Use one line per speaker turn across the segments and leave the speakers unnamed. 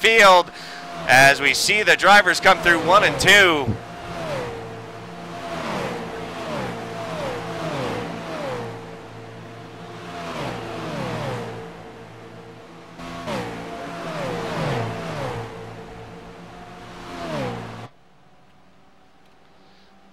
field as we see the drivers come through 1 and 2.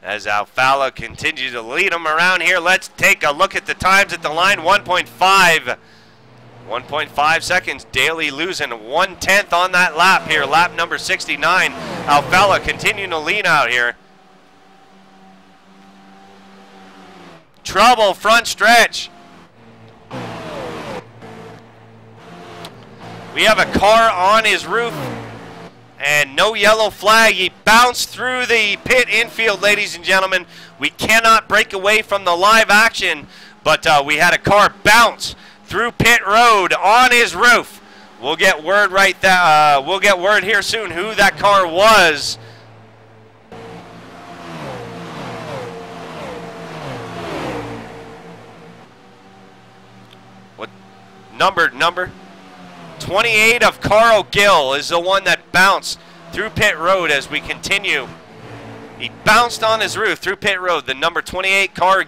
As Alfala continues to lead them around here, let's take a look at the times at the line. 1.5 seconds. Daley losing 1/10 on that lap here. Lap number 69. Alfala continuing to lead out here. Trouble front stretch. We have a car on his roof. And no yellow flag. He bounced through the pit infield, ladies and gentlemen. We cannot break away from the live action, but we had a car bounce through pit road on his roof. We'll get word we'll get word here soon who that car was. What number? 28 of Carl Gill is the one that bounced through pit road as we continue. He bounced on his roof through pit road. The number 28, Carl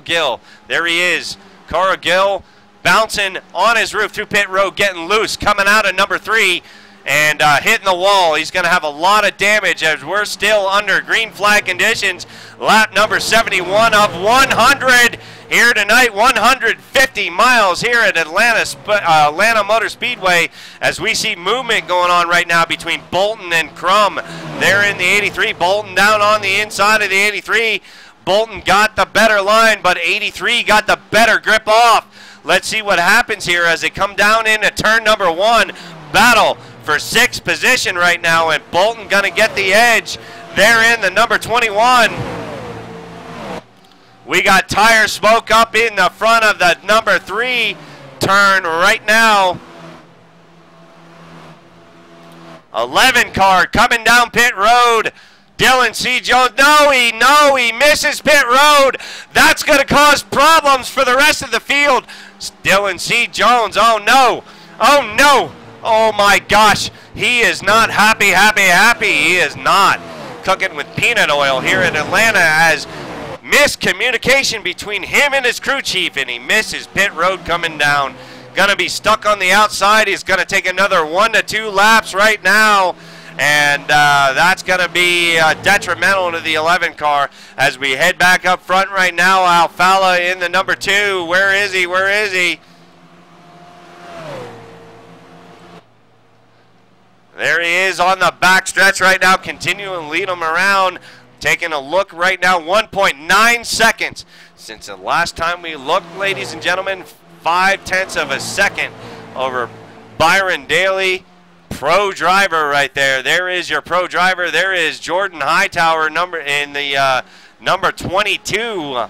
Gill. There he is. Carl Gill bouncing on his roof through pit road, getting loose, coming out of number 3 and hitting the wall. He's going to have a lot of damage as we're still under green flag conditions. Lap number 71 of 100 here tonight, 150 miles here at Atlanta Motor Speedway, as we see movement going on right now between Bolton and Crum. They're in the 83. Bolton down on the inside of the 83. Bolton got the better line, but 83 got the better grip off. Let's see what happens here as they come down into turn number 1. Battle for 6th position right now, and Bolton gonna get the edge. They're in the number 21. We got tire smoke up in the front of the number 3 turn right now. 11 car coming down pit road. Dylan C. Jones, no, he misses pit road. That's going to cause problems for the rest of the field. Dylan C. Jones, oh no, oh my gosh. He is not happy. He is not cooking with peanut oil here in Atlanta as miscommunication between him and his crew chief, and he misses pit road coming down. Gonna be stuck on the outside. He's gonna take another 1 to 2 laps right now, and that's gonna be detrimental to the 11 car as we head back up front right now. Alfala in the number 2. Where is he? There he is on the back stretch right now, continuing to lead him around. Taking a look right now, 1.9 seconds since the last time we looked, ladies and gentlemen. 0.5 of a second over Byron Daley, pro driver right there. There is your pro driver. There is Jordan Hightower, number 22,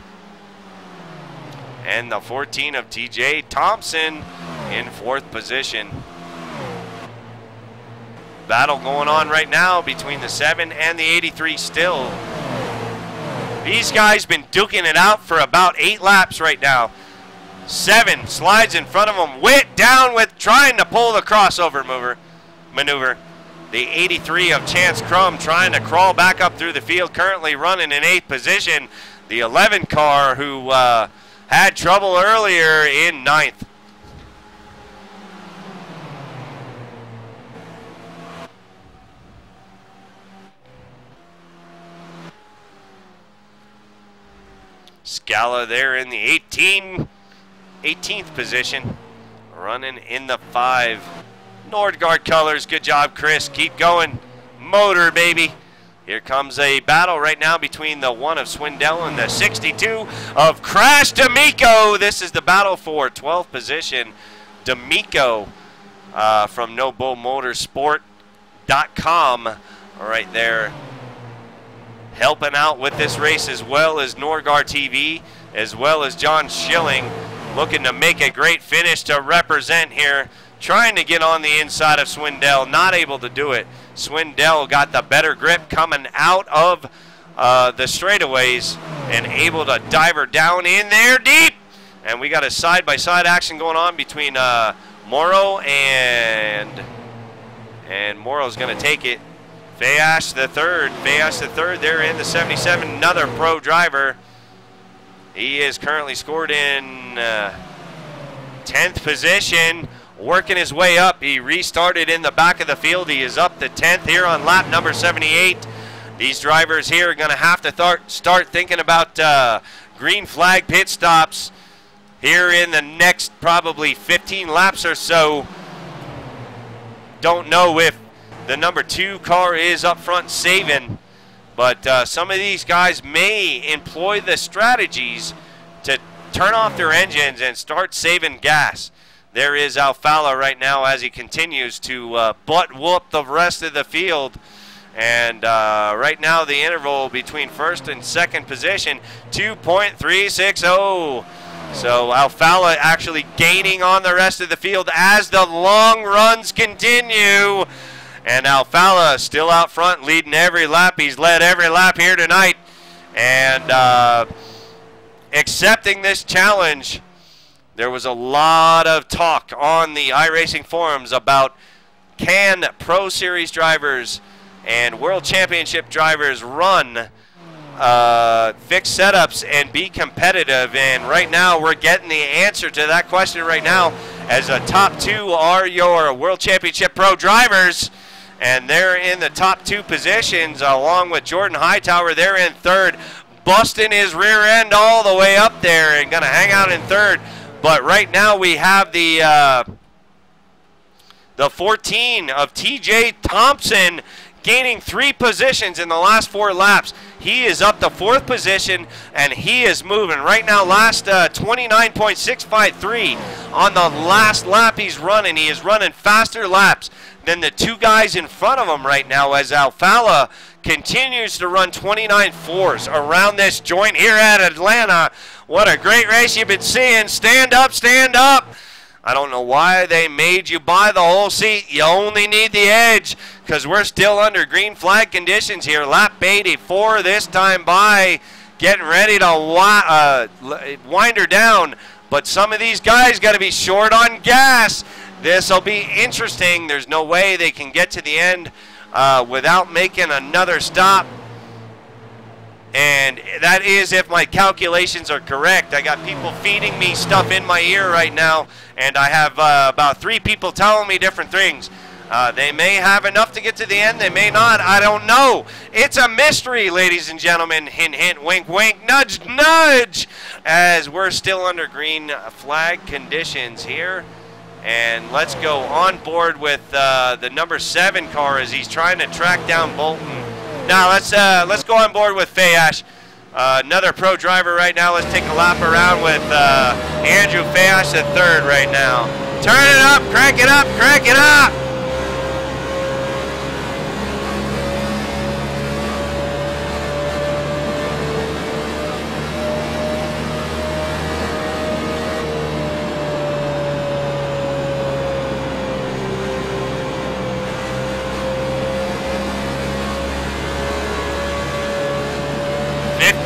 and the 14 of TJ Thompson in 4th position. Battle going on right now between the 7 and the 83 still. These guys been duking it out for about 8 laps right now. 7 slides in front of them. Witt down with trying to pull the crossover maneuver. The 83 of Chance Crum trying to crawl back up through the field, currently running in 8th position. The 11 car who had trouble earlier in 9th. Scala there in the 18th position, running in the 5. Nordgar colors, good job, Chris. Keep going, motor baby. Here comes a battle right now between the 1 of Swindell and the 62 of Crash D'Amico. This is the battle for 12th position. D'Amico from No Bull Motorsport.com right there, helping out with this race, as well as Nordgar TV, as well as John Schilling, looking to make a great finish to represent here, trying to get on the inside of Swindell, not able to do it. Swindell got the better grip coming out of the straightaways and able to dive her down in there deep. And we got a side-by-side action going on between Morrow and And Morrow's going to take it. Fayash the third. Fayash the third there in the 77. Another pro driver. He is currently scored in 10th position. Working his way up. He restarted in the back of the field. He is up to 10th here on lap number 78. These drivers here are going to have to start thinking about green flag pit stops here in the next probably 15 laps or so. Don't know if the number 2 car is up front saving, but some of these guys may employ the strategies to turn off their engines and start saving gas. There is Alfala right now as he continues to butt whoop the rest of the field. And right now the interval between first and second position, 2.360. So Alfala actually gaining on the rest of the field as the long runs continue. And Alfala still out front, leading every lap. He's led every lap here tonight. And accepting this challenge. There was a lot of talk on the iRacing forums about can Pro Series drivers and World Championship drivers run fixed setups and be competitive. And right now we're getting the answer to that question right now, as the top 2 are your World Championship Pro drivers. And they're in the top 2 positions along with Jordan Hightower. They're in third, busting his rear end all the way up there and going to hang out in third. But right now we have the 14 of TJ Thompson gaining 3 positions in the last 4 laps. He is up to 4th position, and he is moving. Right now, last 29.653 on the last lap he's running. He is running faster laps than the 2 guys in front of him right now, as Alfala continues to run 29.4s around this joint here at Atlanta. What a great race you've been seeing. Stand up, stand up. I don't know why they made you buy the whole seat. You only need the edge, because we're still under green flag conditions here. Lap 84 this time by, getting ready to wind her down. But some of these guys got to be short on gas. This will be interesting. There's no way they can get to the end without making another stop. And that is if my calculations are correct. I got people feeding me stuff in my ear right now, and I have about 3 people telling me different things. They may have enough to get to the end, they may not, I don't know. It's a mystery, ladies and gentlemen. Hint, hint, wink, wink, nudge, nudge, as we're still under green flag conditions here. And let's go on board with the number 7 car as he's trying to track down Bolton. Now let's go on board with Fayash, another pro driver right now. Let's take a lap around with Andrew Fayash the third right now. Turn it up, crank it up, crank it up.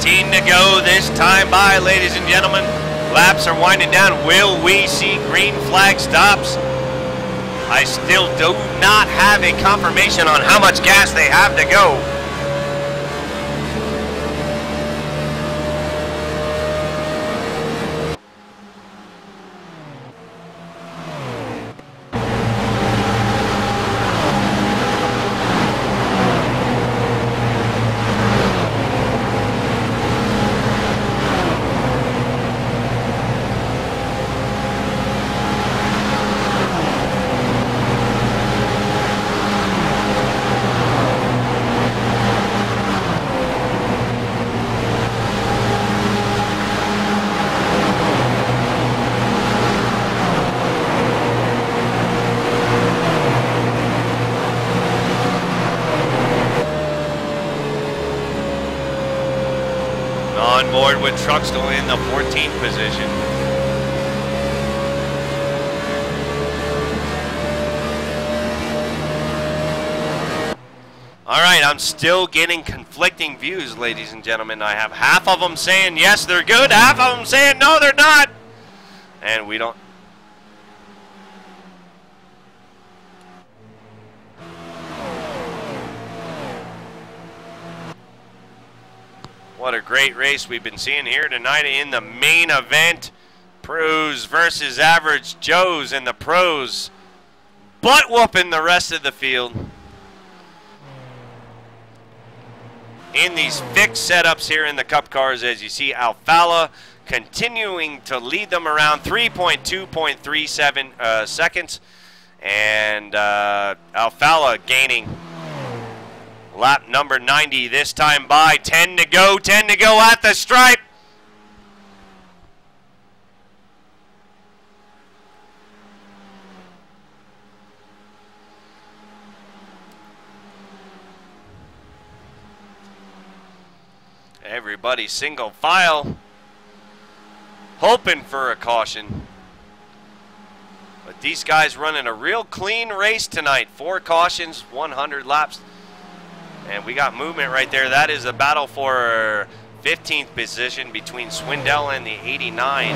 To go this time by, ladies and gentlemen. Laps are winding down. Will we see green flag stops? I still do not have a confirmation on how much gas they have to go. On board with Truxtell in the 14th position. All right, I'm still getting conflicting views, ladies and gentlemen. I have half of them saying yes, they're good, half of them saying no, they're not. And we don't. What a great race we've been seeing here tonight in the main event. Pros versus average Joes, and the pros butt whooping the rest of the field. In these fixed setups here in the Cup cars, as you see Alfala continuing to lead them around 3.2.37 seconds, and Alfala gaining lap number 90 this time by 10 to go at the stripe. Everybody single file, hoping for a caution. But these guys running a real clean race tonight. 4 cautions, 100 laps. And we got movement right there. That is a battle for 15th position between Swindell and the 89.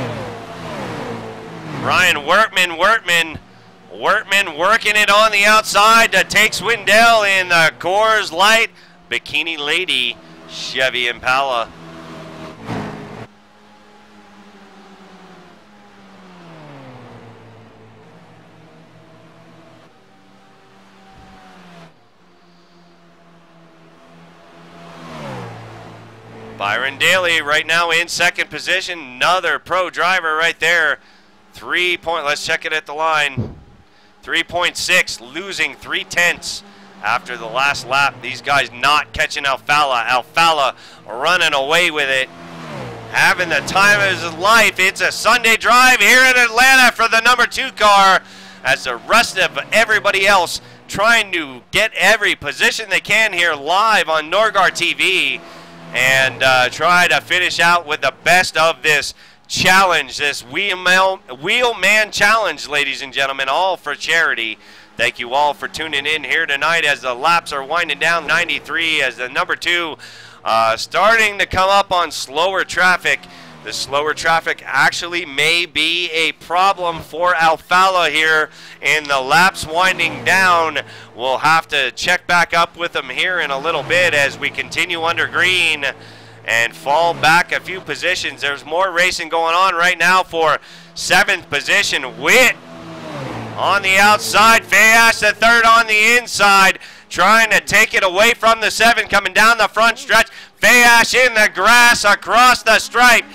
Ryan Wertman working it on the outside to take Swindell in the Coors Light Bikini Lady Chevy Impala. Byron Daley right now in second position. Another pro driver right there. 3 point, let's check it at the line. 3.6, losing 3/10 after the last lap. These guys not catching Alfala. Alfala running away with it, having the time of his life. It's a Sunday drive here in Atlanta for the number 2 car, as the rest of everybody else trying to get every position they can here live on Nordgar TV, and try to finish out with the best of this challenge, this Wheelman challenge, ladies and gentlemen, all for charity. Thank you all for tuning in here tonight as the laps are winding down. 93 as the number 2 starting to come up on slower traffic. The slower traffic actually may be a problem for Alfala here in the laps winding down. We'll have to check back up with them here in a little bit as we continue under green and fall back a few positions. There's more racing going on right now for 7th position. Witt on the outside, Fayash the 3rd on the inside, trying to take it away from the 7 coming down the front stretch. Fayash in the grass across the stripe.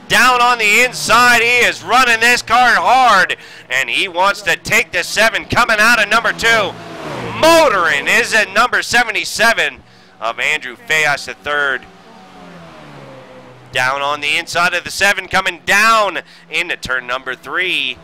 Down on the inside, he is running this car hard, and he wants to take the 7 coming out of number 2. Motoring is at number 77 of Andrew Fayash the 3rd. Down on the inside of the 7, coming down into turn number 3.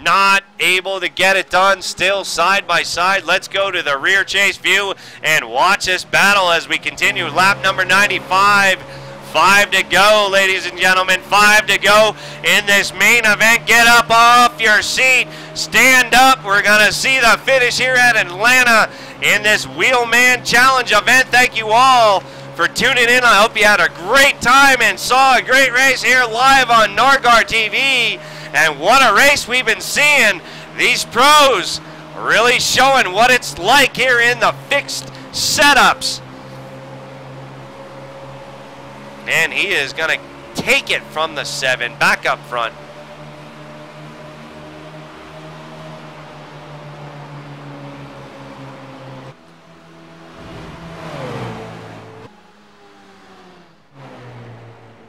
Not able to get it done, still side by side. Let's go to the rear chase view and watch this battle as we continue. Lap number 95, 5 to go, ladies and gentlemen, 5 to go in this main event. Get up off your seat, stand up. We're gonna see the finish here at Atlanta in this Wheelman Challenge event. Thank you all for tuning in. I hope you had a great time and saw a great race here live on Nordgar TV. And what a race we've been seeing. These pros really showing what it's like here in the fixed setups. And he is going to take it from the 7 back up front.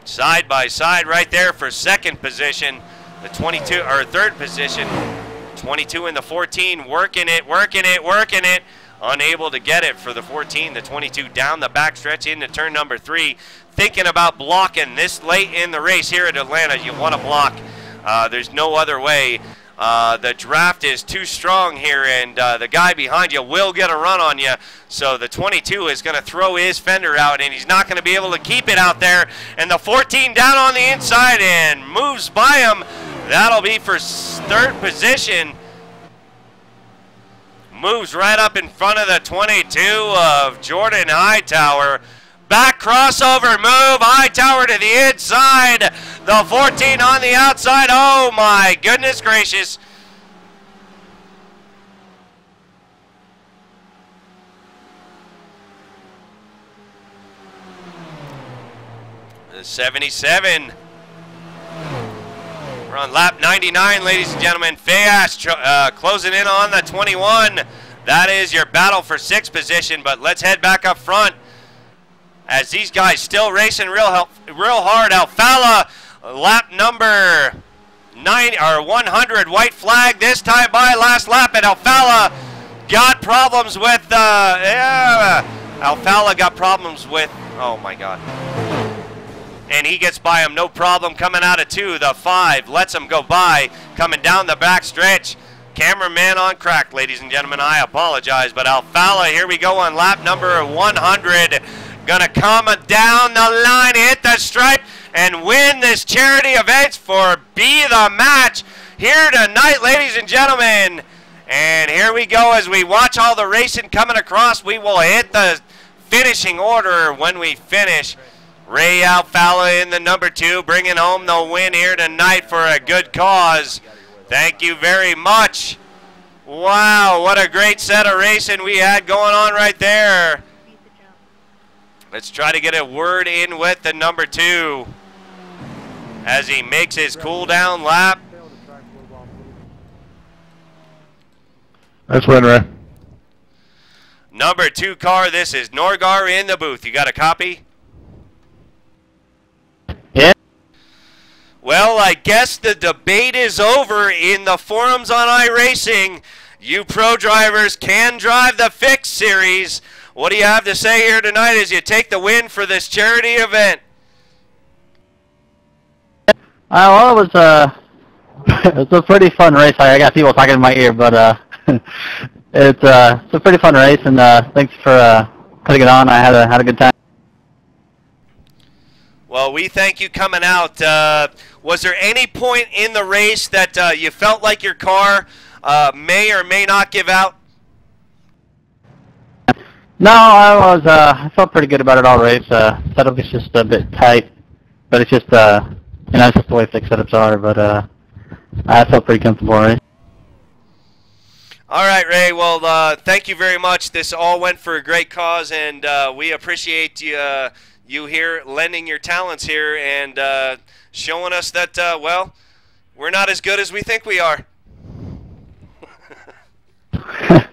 Side by side right there for 2nd position. The 22, or 3rd position, 22 and the 14, working it. Unable to get it for the 14. The 22 down the backstretch into turn number 3. Thinking about blocking this late in the race here at Atlanta. You want to block. There's no other way. The draft is too strong here, and the guy behind you will get a run on you. So the 22 is going to throw his fender out, and he's not going to be able to keep it out there. And the 14 down on the inside and moves by him. That'll be for 3rd position. Moves right up in front of the 22 of Jordan Hightower. Back crossover move, Hightower to the inside. The 14 on the outside. Oh my goodness gracious. 77. We're on lap 99, ladies and gentlemen. Fayash closing in on the 21. That is your battle for 6th position, but let's head back up front as these guys still racing real hard. Alfala, lap number 100, white flag this time by last lap, and Alfala got problems with, Alfala got problems with, oh my God. And he gets by him, no problem, coming out of 2. The 5 lets him go by, coming down the back stretch. Cameraman on crack, ladies and gentlemen, I apologize, but Alfala, here we go on lap number 100. Gonna come down the line, hit the stripe, and win this charity event for Be The Match here tonight, ladies and gentlemen. And here we go as we watch all the racing coming across. We will hit the finishing order when we finish. Ray Alfala in the number 2, bringing home the win here tonight for a good cause. Thank you very much. Wow, what a great set of racing we had going on right there. Let's try to get a word in with the number 2 as he makes his cool down lap.
That's win, Ray.
Number 2 car, this is Nordgar in the booth. You got a copy?
Yeah.
Well, I guess the debate is over in the forums on iRacing. You pro drivers can drive the Fix Series. What do you have to say here tonight as you take the win for this charity event?
Well, it was a pretty fun race. I got people talking in my ear, but it's a pretty fun race, and thanks for putting it on. I had a good time.
Well, we thank you coming out. Was there any point in the race that you felt like your car may or may not give out?
No, I felt pretty good about it all race. Setup is just a bit tight, but it's just it's just the way fixed setups are. But I felt pretty comfortable, right?
All right, Ray. Well, thank you very much. This all went for a great cause, and we appreciate you here lending your talents here and showing us that, well, we're not as good as we think we are.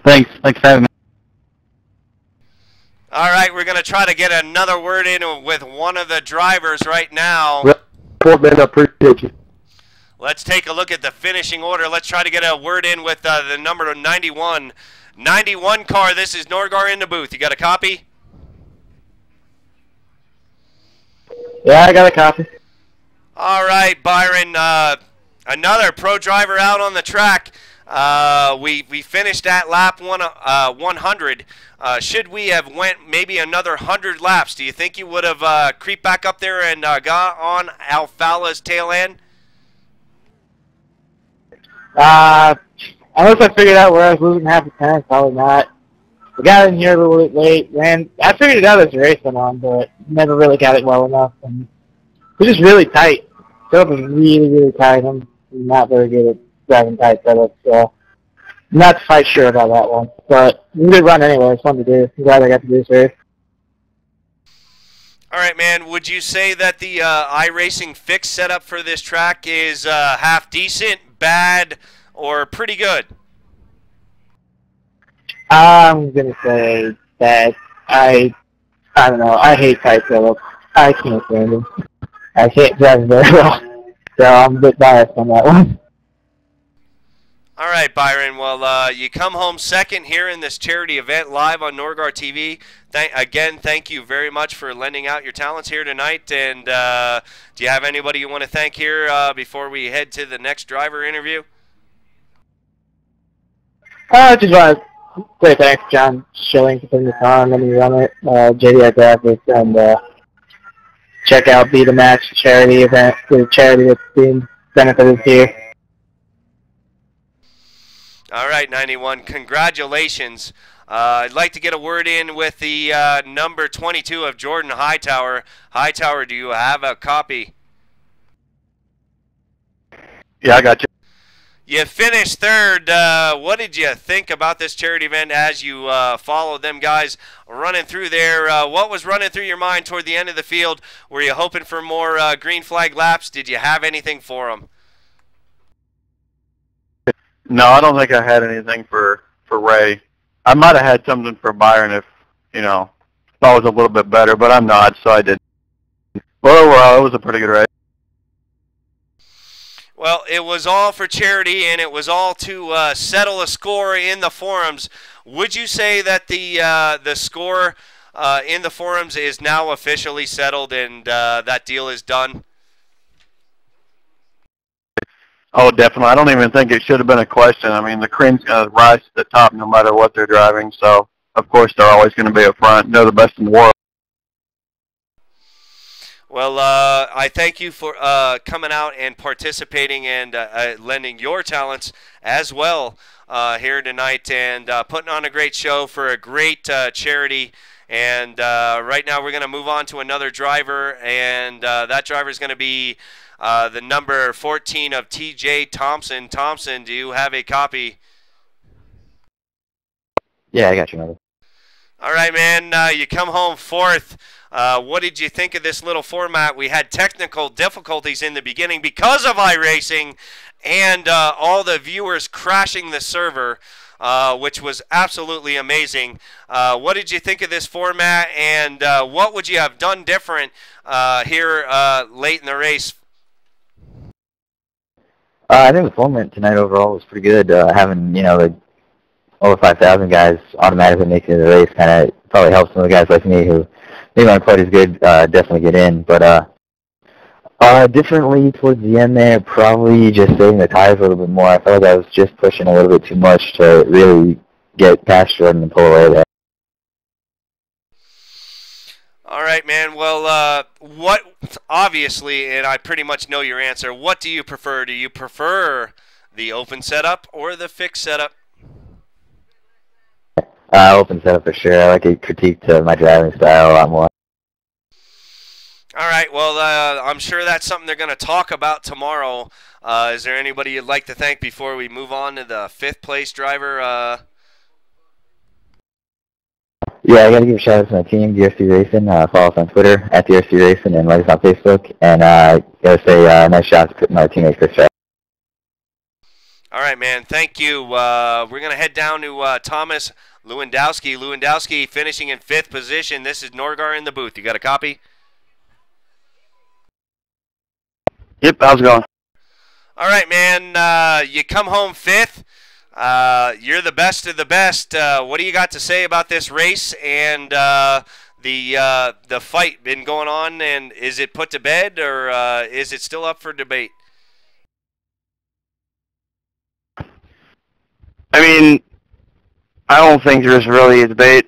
Thanks for having me.
All right, we're going to try to get another word in with one of the drivers right now.
Man, I appreciate you.
Let's take a look at the finishing order. Let's try to get a word in with the number 91. 91 car, this is Nordgar in the booth. You got a copy?
Yeah, I got a copy.
All right, Byron, another pro driver out on the track. We finished at lap 100. Should we have went maybe another 100 laps, do you think you would have creeped back up there and got on Alfala's tail end?
Unless I figured out where I was losing half the time, probably not. We got in here a little bit late, and I figured it out as the race went on, but never really got it well enough. And it was just really tight. Setup was really, really tight. I'm not very good at driving tight setups, so I'm not quite sure about that one. But it was a good run anyway. It's fun to do. I'm glad I got to do this race.
All right, man. Would you say that the iRacing Fix setup for this track is half decent, bad, or pretty good?
I'm gonna say that I don't know. I hate tight setups. I can't stand them. I can't drive very well, so I'm a bit biased on that one.
All right, Byron. Well, you come home second here in this charity event live on Nordgar TV. Again, thank you very much for lending out your talents here tonight. And do you have anybody you want to thank here before we head to the next driver interview?
I just want to say thanks to John Schilling for putting this on, letting me run it, JDI Graphics, and check out Be The Match charity event, the charity that's being benefited here.
All right, 91. Congratulations. I'd like to get a word in with the number 22 of Jordan Hightower. Hightower, do you have a copy?
Yeah, I got you.
You finished third. What did you think about this charity event as you followed them guys running through there? What was running through your mind toward the end of the field? Were you hoping for more green flag laps? Did you have anything for them?
No, I don't think I had anything for Ray. I might have had something for Byron if, you know, thought it was a little bit better, but I'm not, so I didn't. But overall, it was a pretty good race.
Well, it was all for charity, and it was all to settle a score in the forums. Would you say that the score in the forums is now officially settled and that deal is done?
Oh, definitely. I don't even think it should have been a question. I mean, the cream's going to rise to the top no matter what they're driving, so of course they're always going to be up front. They're the best in the world.
Well, I thank you for coming out and participating and lending your talents as well here tonight and putting on a great show for a great charity. And right now we're going to move on to another driver, and that driver is going to be the number 14 of TJ Thompson. Thompson, do you have a copy?
Yeah, I got you, brother.
All right, man. You come home fourth. What did you think of this little format? We had technical difficulties in the beginning because of iRacing and all the viewers crashing the server, which was absolutely amazing. What did you think of this format, and what would you have done different here late in the race?
I think the format tonight overall was pretty good. Having, you know, the over 5,000 guys automatically making it to the race kind of probably helps some of the guys like me who maybe aren't quite as good definitely get in. But differently towards the end there, probably just saving the tires a little bit more. I felt like I was just pushing a little bit too much to really get past Jordan and pull away there.
All right, man. Well, what, obviously, and I pretty much know your answer, what do you prefer? Do you prefer the open setup or the fixed setup?
Open setup for sure. I like a critique to my driving style a lot more.
All right. Well, I'm sure that's something they're going to talk about tomorrow. Is there anybody you'd like to thank before we move on to the fifth place driver?
Yeah, I got to give a shout out to my team, DRC Racing. Follow us on Twitter at DRC Racing and like us on Facebook. And got to say nice shout out to my teammate Chris.
All right, man. Thank you. We're going to head down to Thomas Lewandowski. Lewandowski finishing in fifth position. This is Nordgar in the booth. You got a copy?
Yep, how's it going?
All right, man. You come home fifth. You're the best of the best. What do you got to say about this race and the fight been going on? And is it put to bed or is it still up for debate?
I mean, I don't think there's really a debate,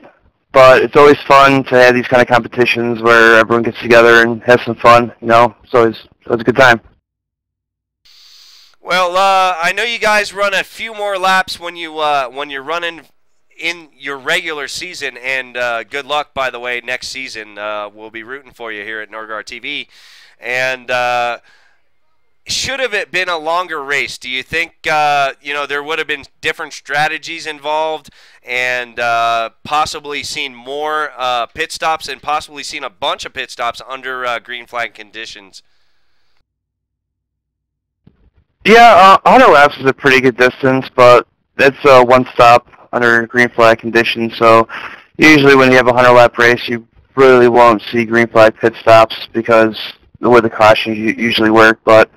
but it's always fun to have these kind of competitions where everyone gets together and has some fun, you know, so it's a good time.
Well, I know you guys run a few more laps when you're running in your regular season, and good luck, by the way, next season. We'll be rooting for you here at Nordgar TV. And should have it been a longer race? Do you think you know, there would have been different strategies involved and possibly seen more pit stops and possibly seen a bunch of pit stops under green flag conditions?
Yeah, 100 laps is a pretty good distance, but it's one stop under green flag conditions, so usually when you have a 100-lap race, you really won't see green flag pit stops because the way the cautions usually work. But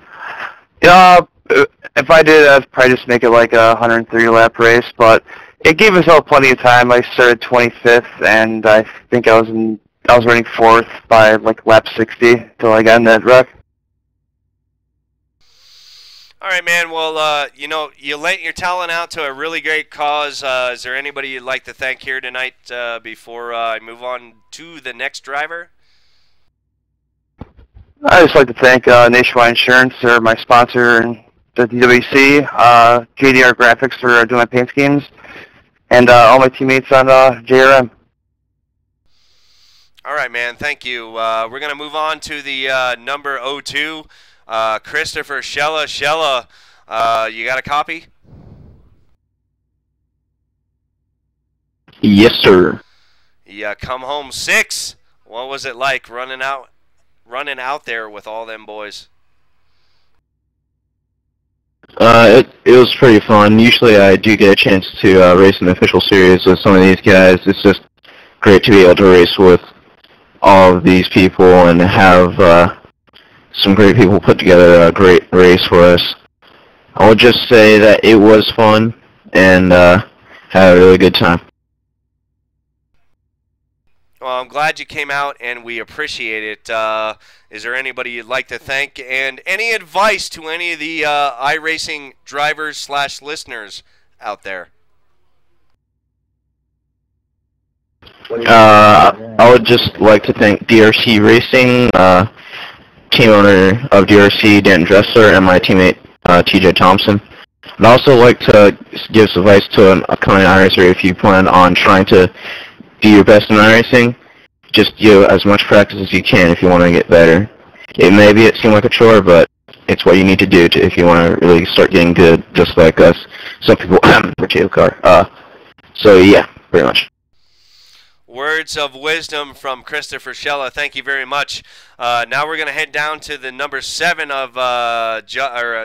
yeah, if I did, I'd probably just make it like a 130-lap race, but it gave us all plenty of time. I started 25th, and I think I was running 4th by like lap 60 till I got in that wreck.
All right, man. Well, you know, you lent your talent out to a really great cause. Is there anybody you'd like to thank here tonight before I move on to the next driver?
I'd just like to thank Nationwide Insurance, they're my sponsor, and the DWC, JDR Graphics for doing my paint schemes, and all my teammates on JRM.
All right, man. Thank you. We're going to move on to the number 02. Christopher Shella. Shella, You got a copy?
Yes, sir.
Yeah, come home 6. What was it like running out there with all them boys?
It was pretty fun. Usually I do get a chance to race in the official series with some of these guys. It's just great to be able to race with all of these people and have some great people put together a great race for us. I would just say that it was fun and had a really good time.
Well, I'm glad you came out, and we appreciate it. Is there anybody you'd like to thank, and any advice to any of the iRacing drivers / listeners out there?
I would just like to thank DRC Racing, team owner of DRC, Dan Dressler, and my teammate, TJ Thompson. I'd also like to give some advice to an upcoming iRacer if you plan on trying to do your best in iRacing. Just do as much practice as you can if you want to get better. It seem like a chore, but it's what you need to do if you want to really start getting good, just like us. Some people for jail car. So yeah, pretty much.
Words of wisdom from Christopher Schella. Thank you very much. Now we're going to head down to the number 7 of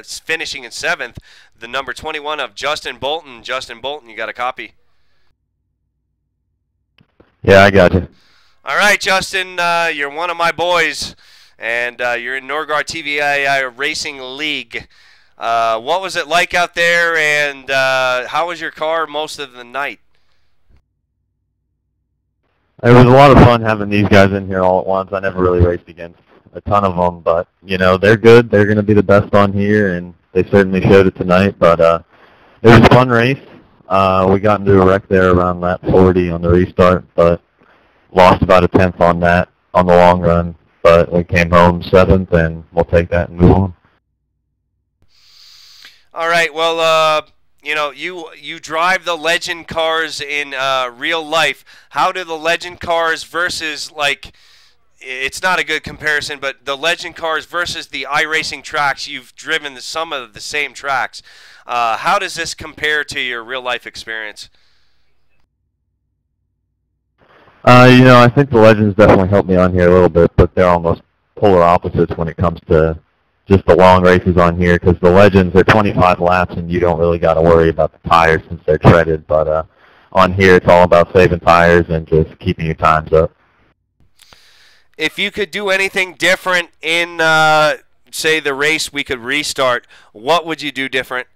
finishing in 7th, the number 21 of Justin Bolton. Justin Bolton, you got a copy?
Yeah, I got you.
All right, Justin, you're one of my boys, and you're in Nordgar TV Racing League. What was it like out there, and how was your car most of the night?
It was a lot of fun having these guys in here all at once. I never really raced against a ton of them, but, you know, they're good. They're going to be the best on here, and they certainly showed it tonight. But it was a fun race. We got into a wreck there around lap 40 on the restart, but lost about a tenth on that on the long run. But we came home 7th, and we'll take that and move on.
All right, well, you know, you drive the legend cars in real life. How do the legend cars versus, like, it's not a good comparison, but the legend cars versus the iRacing tracks, you've driven some of the same tracks. How does this compare to your real life experience?
You know, I think the legends definitely helped me on here a little bit, but they're almost polar opposites when it comes to just the long races on here, because the legends are 25 laps and you don't really got to worry about the tires since they're treaded. But on here, it's all about saving tires and just keeping your times up.
If you could do anything different in, say, the race we could restart, what would you do different?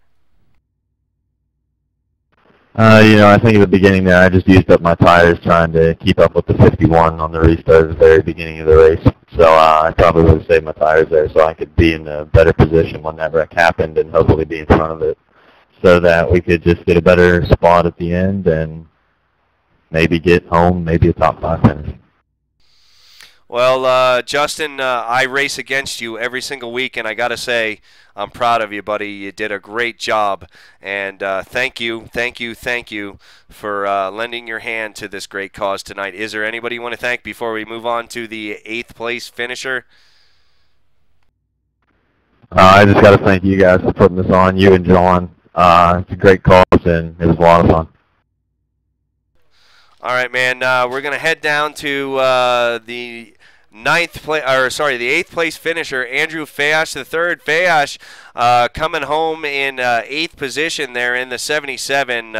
You know, I think at the beginning there, I just used up my tires trying to keep up with the 51 on the restart at the very beginning of the race. So I probably would have saved my tires there so I could be in a better position when that wreck happened and hopefully be in front of it so that we could just get a better spot at the end and maybe get home, maybe a top 5 finish.
Well, Justin, I race against you every single week, and I got to say, I'm proud of you, buddy. You did a great job, and thank you for lending your hand to this great cause tonight. Is there anybody you want to thank before we move on to the 8th place finisher?
I just got to thank you guys for putting this on, you and John. It's a great cause, and it was a lot of fun.
All right, man. We're gonna head down to the 8th place finisher, Andrew Fayash III. Fayash coming home in 8th position there in the 77.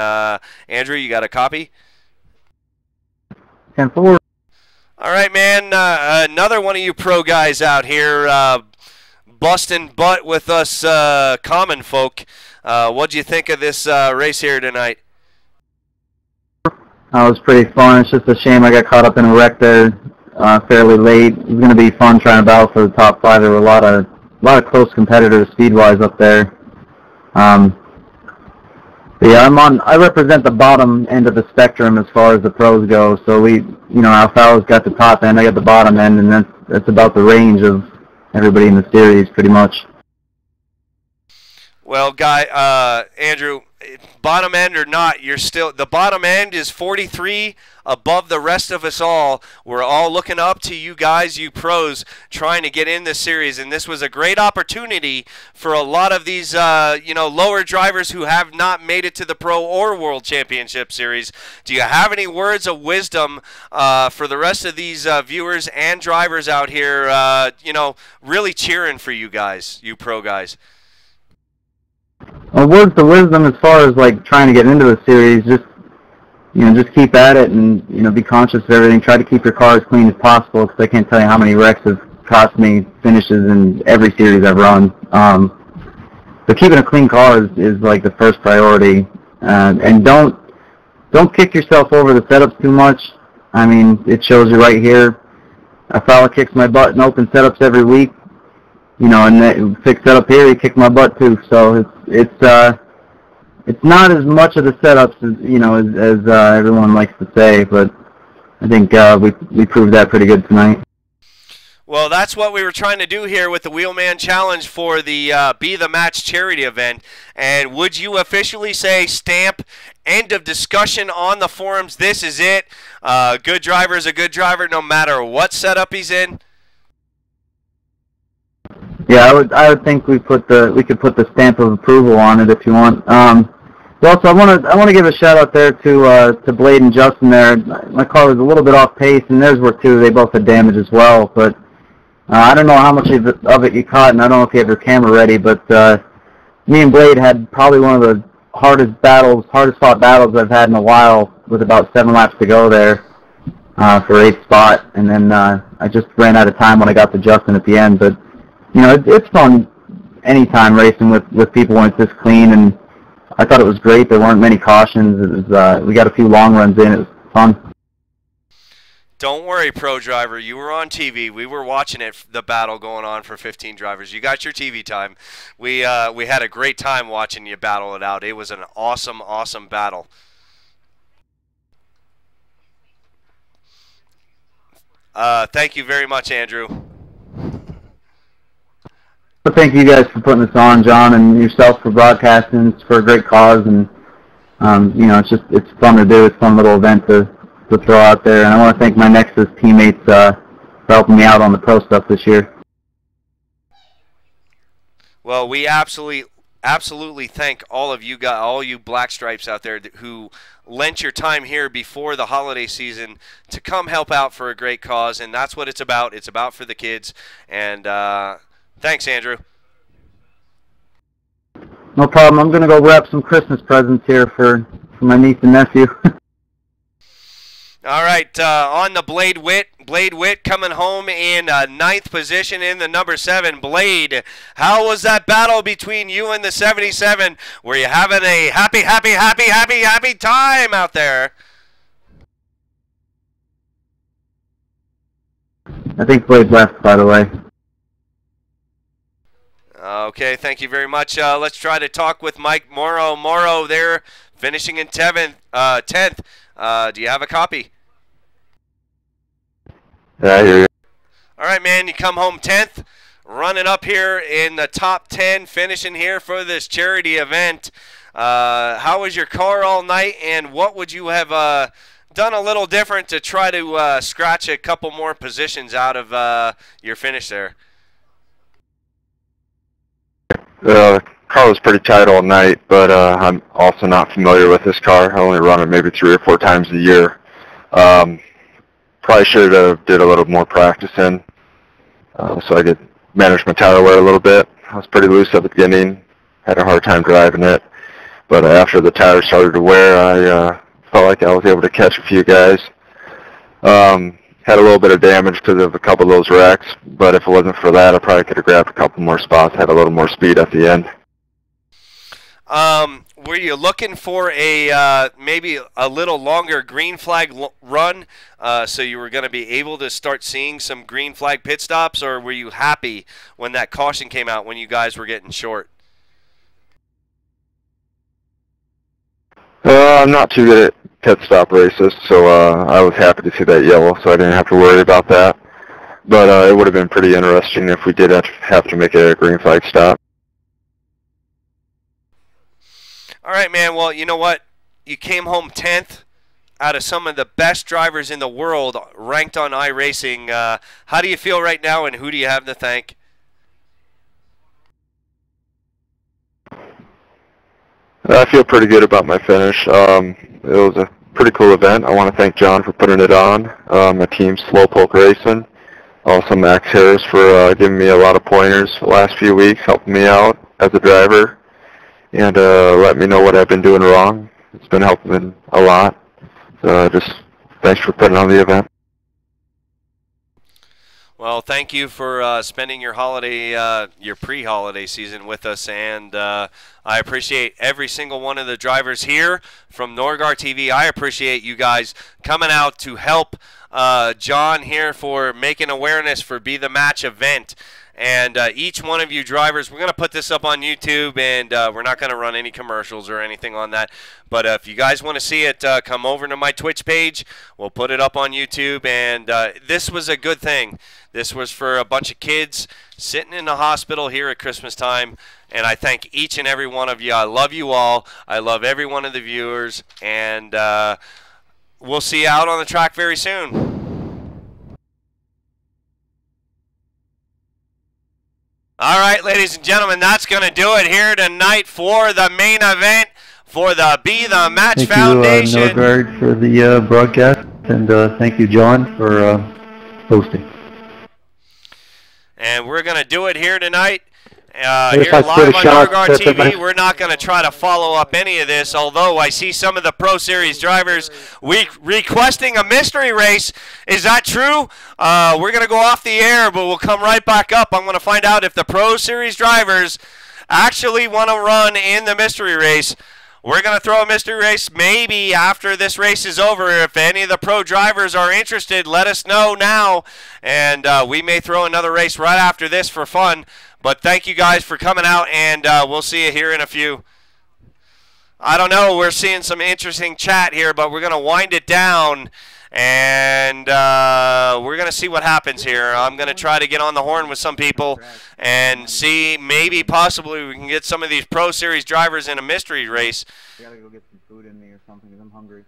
Andrew, you got a copy?
10-4.
All right, man. Another one of you pro guys out here busting butt with us common folk. What'd you think of this race here tonight?
It was pretty fun. It's just a shame I got caught up in a wreck there fairly late. It was going to be fun trying to battle for the top 5. There were a lot of close competitors speed-wise up there. But yeah, I represent the bottom end of the spectrum as far as the pros go. So Alfala's got the top end, I got the bottom end, and that's about the range of everybody in the series pretty much.
Well, Andrew, bottom end or not, you're still, the bottom end is 43 above the rest of us all. We're all looking up to you guys, you pros, trying to get in this series, and this was a great opportunity for a lot of these, lower drivers who have not made it to the Pro or World Championship Series. Do you have any words of wisdom for the rest of these viewers and drivers out here, really cheering for you guys, you pro guys?
Words of wisdom as far as like trying to get into the series, just keep at it and be conscious of everything. Try to keep your car as clean as possible, because I can't tell you how many wrecks have cost me finishes in every series I've run. But keeping a clean car is like the first priority, and don't kick yourself over the setups too much. I mean, it shows you right here. Alfala kicks my butt in open setups every week. And that fixed setup here, he kicked my butt too. So it's not as much of the setups as everyone likes to say, but I think we proved that pretty good tonight.
Well, that's what we were trying to do here with the Wheelman Challenge for the Be the Match charity event. And would you officially say, stamp, end of discussion on the forums, this is it? Good driver is a good driver no matter what setup he's in?
Yeah, I would think we could put the stamp of approval on it if you want. Also, I want to give a shout out there to Blade and Justin there. My car was a little bit off pace, and theirs were too. They both had damage as well. But I don't know how much of it you caught, and I don't know if you have your camera ready. But me and Blade had probably one of the hardest fought battles I've had in a while, with about 7 laps to go there for 8th spot, and then I just ran out of time when I got to Justin at the end. But it's fun anytime racing with people when it's this clean, and I thought it was great. There weren't many cautions. It was we got a few long runs in. It was fun.
Don't worry, pro driver. You were on TV. We were watching it, the battle going on for 15 drivers. You got your TV time. We had a great time watching you battle it out. It was an awesome, awesome battle. Thank you very much, Andrew.
Well, thank you guys for putting this on, John, and yourself for broadcasting. It's for a great cause, and it's fun to do. It's a fun little event to throw out there. And I want to thank my Nexus teammates for helping me out on the pro stuff this year.
Well, we absolutely thank all of you guys, all you black stripes out there who lent your time here before the holiday season to come help out for a great cause, and that's what it's about. It's about for the kids, and thanks, Andrew.
No problem. I'm going to go wrap some Christmas presents here for my niece and nephew.
All right, on the Blade Witt coming home in 9th position in the number 7. Blade, how was that battle between you and the 77? Were you having a happy time out there?
I think Blade left, by the way.
Okay, thank you very much. Let's try to talk with Mike Morrow. Morrow there, finishing in 10th. Do you have a copy?
Yeah, I hear you.
All right, man, you come home 10th, running up here in the top 10, finishing here for this charity event. How was your car all night, and what would you have done a little different to try to scratch a couple more positions out of your finish there?
The car was pretty tight all night, but I'm also not familiar with this car. I only run it maybe 3 or 4 times a year. Probably should have did a little more practicing so I could manage my tire wear a little bit. I was pretty loose at the beginning, had a hard time driving it, but after the tires started to wear, I felt like I was able to catch a few guys. Had a little bit of damage because of a couple of those wrecks, but if it wasn't for that, I probably could have grabbed a couple more spots, had a little more speed at the end.
Were you looking for a maybe a little longer green flag run, so you were going to be able to start seeing some green flag pit stops, or were you happy when that caution came out when you guys were getting short?
I'm not too good at pit stop races, so I was happy to see that yellow, so I didn't have to worry about that. But it would have been pretty interesting if we did have to make a green flag stop.
All right, man. Well, you know what? You came home 10th out of some of the best drivers in the world ranked on iRacing. How do you feel right now, and who do you have to thank?
I feel pretty good about my finish. It was a pretty cool event. I want to thank John for putting it on, my team Slowpoke Racing, also Max Harris for giving me a lot of pointers the last few weeks, helping me out as a driver, and let me know what I've been doing wrong. It's been helping a lot. So just thanks for putting on the event.
Well, thank you for spending your holiday, your pre-holiday season with us, and I appreciate every single one of the drivers here from Nordgar TV. I appreciate you guys coming out to help John here for making awareness for Be The Match event. And each one of you drivers, we're going to put this up on YouTube, and we're not going to run any commercials or anything on that. But if you guys want to see it, come over to my Twitch page. We'll put it up on YouTube. And this was a good thing. This was for a bunch of kids sitting in the hospital here at Christmas time. And I thank each and every one of you. I love you all. I love every one of the viewers. And we'll see you out on the track very soon. All right, ladies and gentlemen, that's going to do it here tonight for the main event for the Be The Match Foundation.
Thank you, Nordgar, for the broadcast, and thank you, John, for hosting.
And we're going to do it here tonight. Here live on Nordgar TV. We're not going to try to follow up any of this, although I see some of the Pro Series drivers requesting a mystery race. Is that true? We're going to go off the air, but we'll come right back up. I'm going to find out if the Pro Series drivers actually want to run in the mystery race. We're going to throw a mystery race maybe after this race is over. If any of the pro drivers are interested, let us know now, and we may throw another race right after this for fun. But thank you guys for coming out, and we'll see you here in a few. I don't know. We're seeing some interesting chat here, but we're going to wind it down, and we're going to see what happens here. I'm going to try to get on the horn with some people and see maybe possibly we can get some of these Pro Series drivers in a mystery race.
I got to go get some food in me or something because I'm hungry.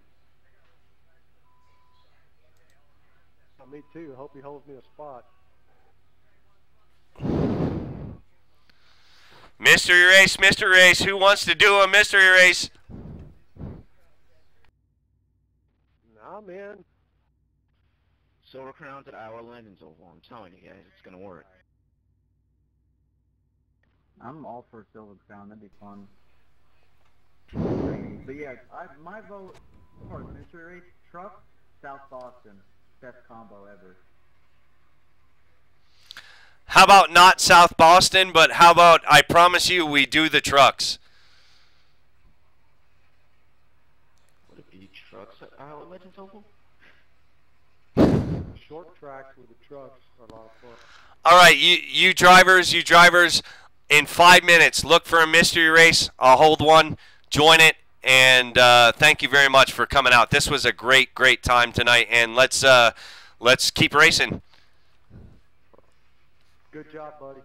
Me too. Hope he holds me a spot.
Mystery race, mystery race. Who wants to do a mystery race?
Nah, man.
Silver Crowns at Iowa Landon's over. I'm telling you guys, it's going to work.
I'm all for Silver Crown. That'd be fun. But yeah, my vote for the mystery race, truck, South Boston. Best combo ever.
How about not South Boston, but how about I promise you we do the trucks?
Would it be trucks at Iowa Legends Oval?
Short tracks with the trucks are a lot of fun.
All right, you drivers, in 5 minutes, look for a mystery race. I'll hold one. Join it. And thank you very much for coming out. This was a great, great time tonight. And let's keep racing.
Good job, buddy.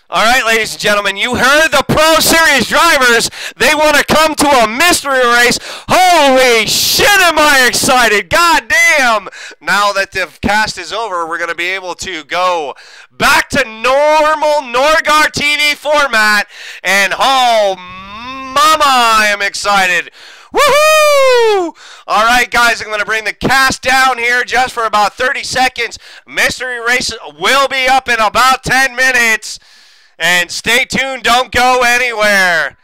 All right, ladies and gentlemen, you heard the Pro Series drivers. They want to come to a mystery race. Holy shit, am I excited. God damn. Now that the cast is over, we're going to be able to go back to normal Nordgar TV format. And oh, mama, I am excited. Woohoo! All right, guys, I'm going to bring the cast down here just for about 30 seconds. Mystery race will be up in about 10 minutes. And stay tuned. Don't go anywhere.